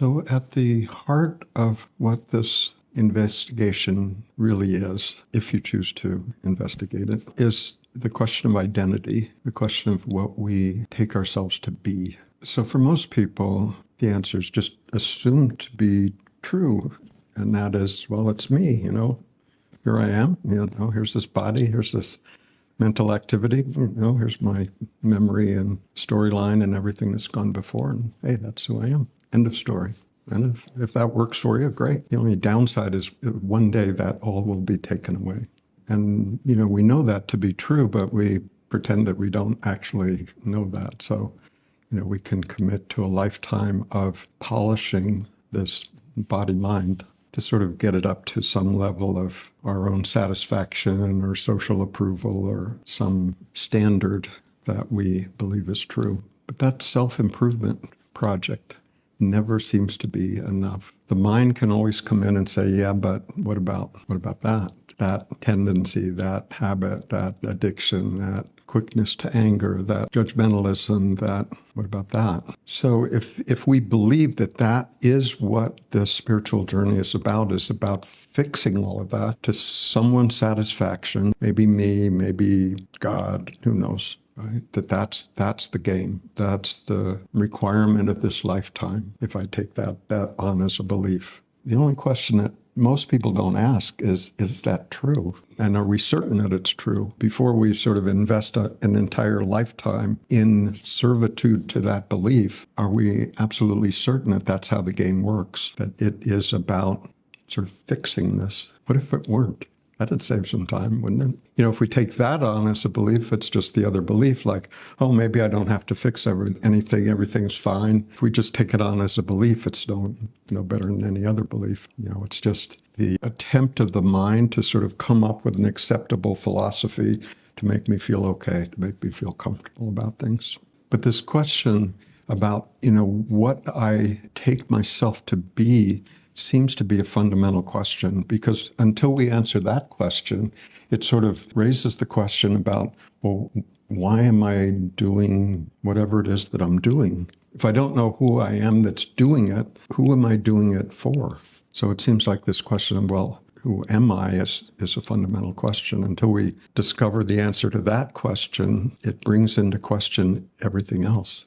So, at the heart of what this investigation really is, if you choose to investigate it, is the question of identity, the question of what we take ourselves to be. So, for most people, the answer is just assumed to be true. And that is, well, it's me, here I am, here's this body, here's this mental activity, here's my memory and storyline and everything that's gone before. And hey, that's who I am. End of story. And if that works for you, great. The only downside is one day that all will be taken away. And, we know that to be true, but we pretend that we don't actually know that. So, we can commit to a lifetime of polishing this body-mind to sort of get it up to some level of our own satisfaction or social approval or some standard that we believe is true. But that self-improvement project never seems to be enough. The mind can always come in and say, yeah, but what about that? That tendency, that habit, that addiction, that quickness to anger, that judgmentalism, what about that? So if we believe that that is what the spiritual journey is about fixing all of that to someone's satisfaction, maybe me, maybe God, who knows, right? That's the game. That's the requirement of this lifetime, if I take that on as a belief. The only question that most people don't ask is that true? And are we certain that it's true? Before we sort of invest an entire lifetime in servitude to that belief, are we absolutely certain that that's how the game works? That it is about sort of fixing this? What if it weren't? That'd save some time, wouldn't it? If we take that on as a belief, it's just the other belief, like, oh, maybe I don't have to fix anything, everything's fine. If we just take it on as a belief, it's no better than any other belief. It's just the attempt of the mind to sort of come up with an acceptable philosophy to make me feel okay, to make me feel comfortable about things. But this question about, what I take myself to be seems to be a fundamental question, because until we answer that question, it sort of raises the question about, well, why am I doing whatever it is that I'm doing? If I don't know who I am that's doing it, who am I doing it for? So it seems like this question of, well, who am I is a fundamental question. Until we discover the answer to that question, it brings into question everything else.